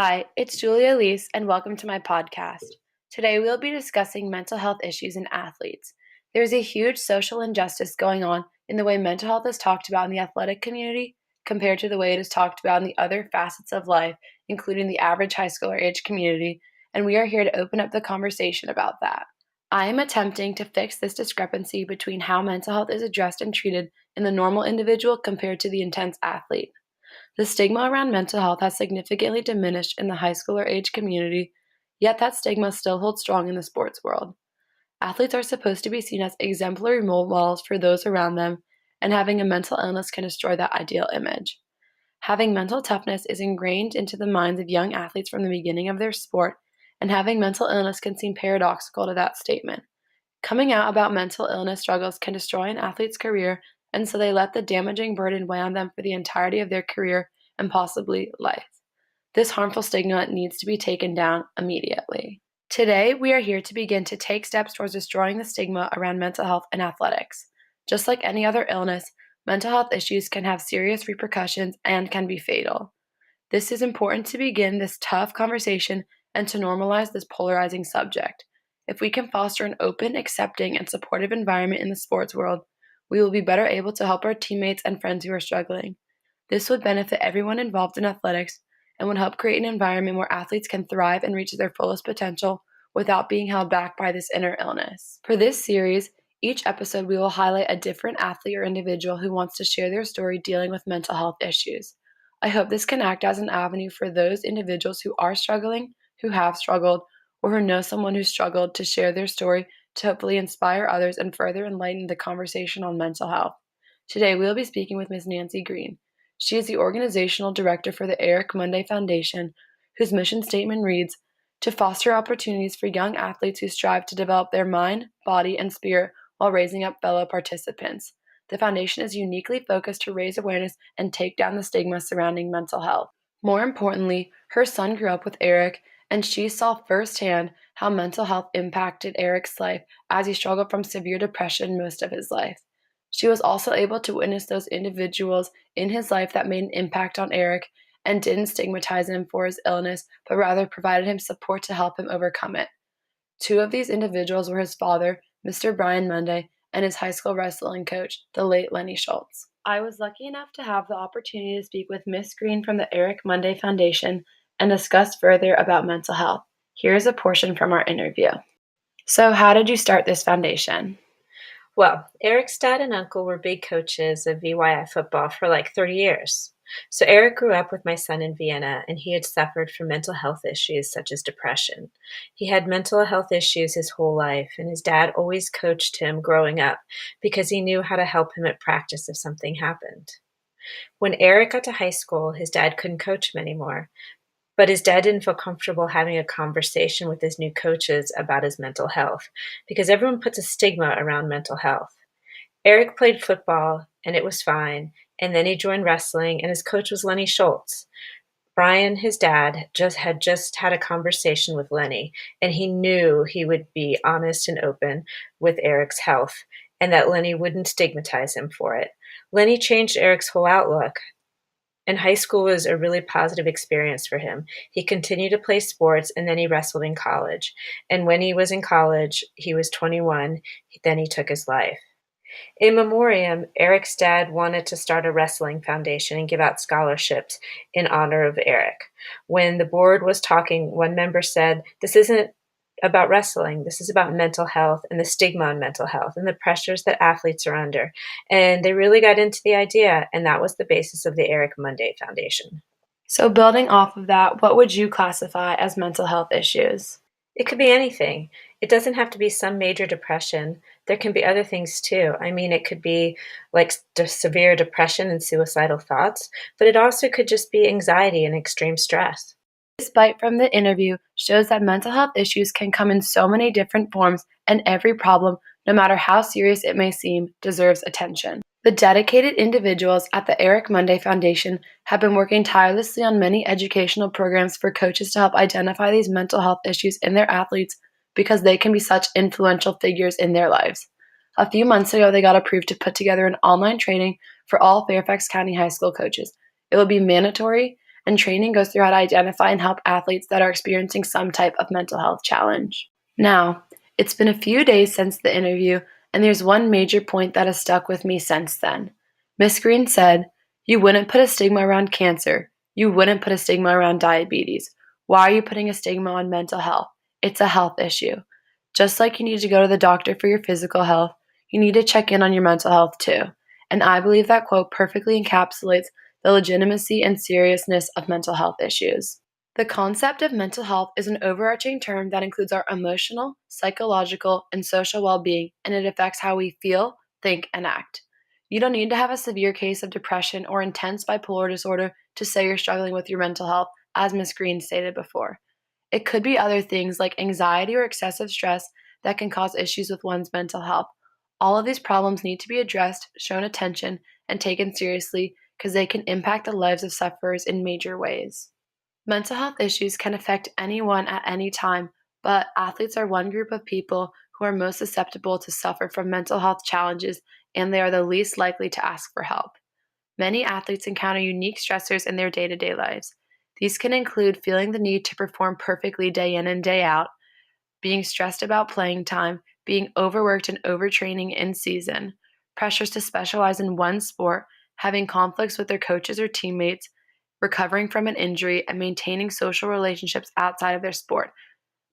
Hi, it's Julia Elise, and welcome to my podcast. Today we'll be discussing mental health issues in athletes. There is a huge social injustice going on in the way mental health is talked about in the athletic community compared to the way it is talked about in the other facets of life, including the average high schooler age community, and we are here to open up the conversation about that. I am attempting to fix this discrepancy between how mental health is addressed and treated in the normal individual compared to the intense athlete. The stigma around mental health has significantly diminished in the high schooler age community, yet that stigma still holds strong in the sports world. Athletes are supposed to be seen as exemplary role models for those around them, and having a mental illness can destroy that ideal image. Having mental toughness is ingrained into the minds of young athletes from the beginning of their sport, and having mental illness can seem paradoxical to that statement. Coming out about mental illness struggles can destroy an athlete's career, and so they let the damaging burden weigh on them for the entirety of their career and possibly life. This harmful stigma needs to be taken down immediately. Today, we are here to begin to take steps towards destroying the stigma around mental health and athletics. Just like any other illness, mental health issues can have serious repercussions and can be fatal. This is important to begin this tough conversation and to normalize this polarizing subject. If we can foster an open, accepting, and supportive environment in the sports world, we will be better able to help our teammates and friends who are struggling. This would benefit everyone involved in athletics and would help create an environment where athletes can thrive and reach their fullest potential without being held back by this inner illness. For this series, each episode we will highlight a different athlete or individual who wants to share their story dealing with mental health issues. I hope this can act as an avenue for those individuals who are struggling, who have struggled, or who know someone who struggled to share their story to hopefully inspire others and further enlighten the conversation on mental health. Today we will be speaking with Ms. Nancy Green. She is the organizational director for the Eric Monday Foundation, whose mission statement reads, "To foster opportunities for young athletes who strive to develop their mind, body, and spirit while raising up fellow participants." The foundation is uniquely focused to raise awareness and take down the stigma surrounding mental health. More importantly, her son grew up with Eric, and she saw firsthand how mental health impacted Eric's life as he struggled from severe depression most of his life. She was also able to witness those individuals in his life that made an impact on Eric and didn't stigmatize him for his illness, but rather provided him support to help him overcome it. Two of these individuals were his father, Mr. Brian Monday, and his high school wrestling coach, the late Lenny Schultz. I was lucky enough to have the opportunity to speak with Miss Green from the Eric Monday Foundation and discuss further about mental health. Here's a portion from our interview. So, how did you start this foundation? Well, Eric's dad and uncle were big coaches of VYI football for like 30 years. So Eric grew up with my son in Vienna, and he had suffered from mental health issues such as depression. He had mental health issues his whole life, and his dad always coached him growing up because he knew how to help him at practice if something happened. When Eric got to high school, his dad couldn't coach him anymore, but his dad didn't feel comfortable having a conversation with his new coaches about his mental health because everyone puts a stigma around mental health. Eric played football and it was fine, and then he joined wrestling and his coach was Lenny Schultz. Brian, his dad, had just had a conversation with Lenny, and he knew he would be honest and open with Eric's health and that Lenny wouldn't stigmatize him for it. Lenny changed Eric's whole outlook. And high school was a really positive experience for him. He continued to play sports, and then he wrestled in college. And when he was in college, he was 21, then he took his life. In memoriam, Eric's dad wanted to start a wrestling foundation and give out scholarships in honor of Eric. When the board was talking, one member said, "This isn't about wrestling. This is about mental health and the stigma on mental health and the pressures that athletes are under." And they really got into the idea, and that was the basis of the Eric Monday Foundation. So, building off of that, what would you classify as mental health issues? It could be anything. It doesn't have to be some major depression. There can be other things too. I mean, it could be like severe depression and suicidal thoughts, but it also could just be anxiety and extreme stress. This bite from the interview shows that mental health issues can come in so many different forms, and every problem, no matter how serious it may seem, deserves attention. The dedicated individuals at the Eric Monday Foundation have been working tirelessly on many educational programs for coaches to help identify these mental health issues in their athletes because they can be such influential figures in their lives. A few months ago, they got approved to put together an online training for all Fairfax County high school coaches. It will be mandatory, and training goes through how to identify and help athletes that are experiencing some type of mental health challenge. Now, it's been a few days since the interview, and there's one major point that has stuck with me since then. Miss Green said, "You wouldn't put a stigma around cancer. You wouldn't put a stigma around diabetes. Why are you putting a stigma on mental health? It's a health issue. Just like you need to go to the doctor for your physical health, you need to check in on your mental health too." And I believe that quote perfectly encapsulates the legitimacy and seriousness of mental health issues. The concept of mental health is an overarching term that includes our emotional, psychological, and social well being, and it affects how we feel, think, and act. You don't need to have a severe case of depression or intense bipolar disorder to say you're struggling with your mental health, as Ms. Green stated before. It could be other things like anxiety or excessive stress that can cause issues with one's mental health. All of these problems need to be addressed, shown attention, and taken seriously because they can impact the lives of sufferers in major ways. Mental health issues can affect anyone at any time, but athletes are one group of people who are most susceptible to suffer from mental health challenges, and they are the least likely to ask for help. Many athletes encounter unique stressors in their day to day lives. These can include feeling the need to perform perfectly day in and day out, being stressed about playing time, being overworked and overtraining in season, pressures to specialize in one sport, having conflicts with their coaches or teammates, recovering from an injury, and maintaining social relationships outside of their sport.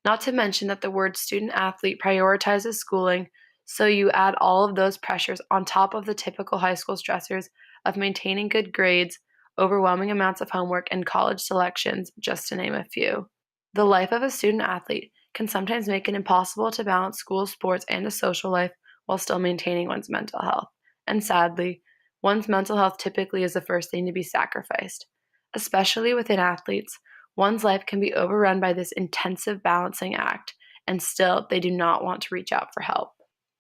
Not to mention that the word student athlete prioritizes schooling, so you add all of those pressures on top of the typical high school stressors of maintaining good grades, overwhelming amounts of homework, and college selections, just to name a few. The life of a student athlete can sometimes make it impossible to balance school, sports, and a social life while still maintaining one's mental health. And sadly, one's mental health typically is the first thing to be sacrificed. Especially within athletes, one's life can be overrun by this intensive balancing act, and still they do not want to reach out for help.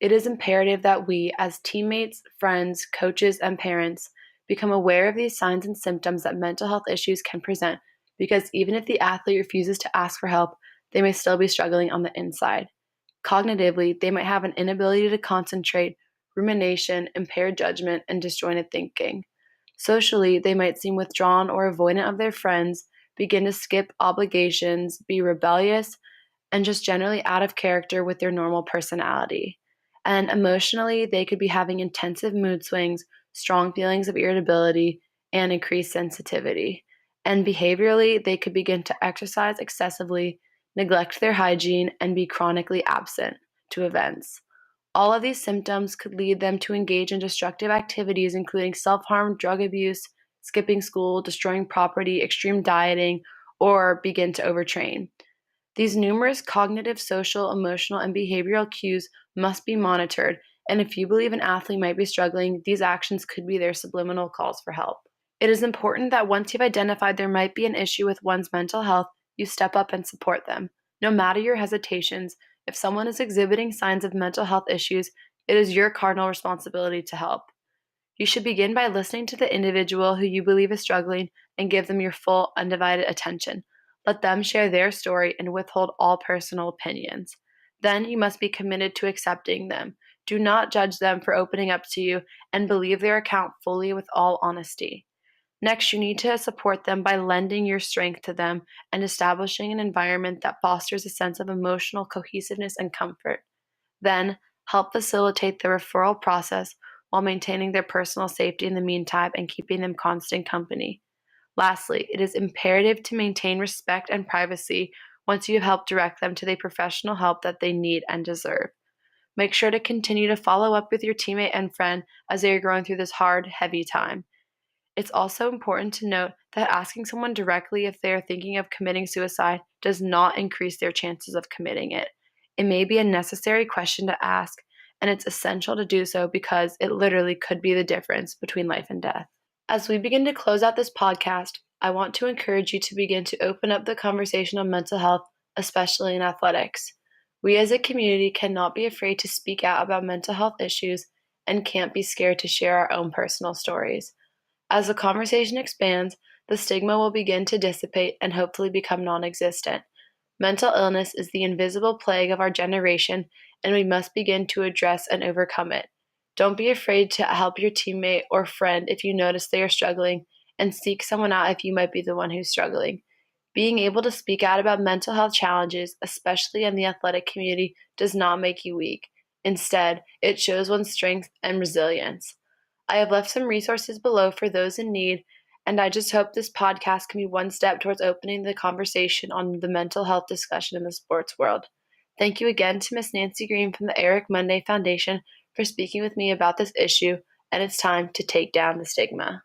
It is imperative that we, as teammates, friends, coaches, and parents, become aware of these signs and symptoms that mental health issues can present, because even if the athlete refuses to ask for help, they may still be struggling on the inside. Cognitively, they might have an inability to concentrate, rumination, impaired judgment, and disjointed thinking. Socially, they might seem withdrawn or avoidant of their friends, begin to skip obligations, be rebellious, and just generally out of character with their normal personality. And emotionally, they could be having intensive mood swings, strong feelings of irritability, and increased sensitivity. And behaviorally, they could begin to exercise excessively, neglect their hygiene, and be chronically absent to events. All of these symptoms could lead them to engage in destructive activities, including self harm, drug abuse, skipping school, destroying property, extreme dieting, or begin to overtrain. These numerous cognitive, social, emotional, and behavioral cues must be monitored, and if you believe an athlete might be struggling, these actions could be their subliminal calls for help. It is important that once you've identified there might be an issue with one's mental health, you step up and support them. No matter your hesitations, if someone is exhibiting signs of mental health issues, it is your cardinal responsibility to help. You should begin by listening to the individual who you believe is struggling and give them your full, undivided attention. Let them share their story and withhold all personal opinions. Then you must be committed to accepting them. Do not judge them for opening up to you and believe their account fully with all honesty. Next, you need to support them by lending your strength to them and establishing an environment that fosters a sense of emotional cohesiveness and comfort. Then, help facilitate the referral process while maintaining their personal safety in the meantime and keeping them constant company. Lastly, it is imperative to maintain respect and privacy once you have helped direct them to the professional help that they need and deserve. Make sure to continue to follow up with your teammate and friend as they are going through this hard, heavy time. It's also important to note that asking someone directly if they are thinking of committing suicide does not increase their chances of committing it. It may be a necessary question to ask, and it's essential to do so because it literally could be the difference between life and death. As we begin to close out this podcast, I want to encourage you to begin to open up the conversation on mental health, especially in athletics. We as a community cannot be afraid to speak out about mental health issues and can't be scared to share our own personal stories. As the conversation expands, the stigma will begin to dissipate and hopefully become non existent. Mental illness is the invisible plague of our generation, and we must begin to address and overcome it. Don't be afraid to help your teammate or friend if you notice they are struggling, and seek someone out if you might be the one who's struggling. Being able to speak out about mental health challenges, especially in the athletic community, does not make you weak. Instead, it shows one's strength and resilience. I have left some resources below for those in need, and I just hope this podcast can be one step towards opening the conversation on the mental health discussion in the sports world. Thank you again to Miss Nancy Green from the Eric Monday Foundation for speaking with me about this issue, and it's time to take down the stigma.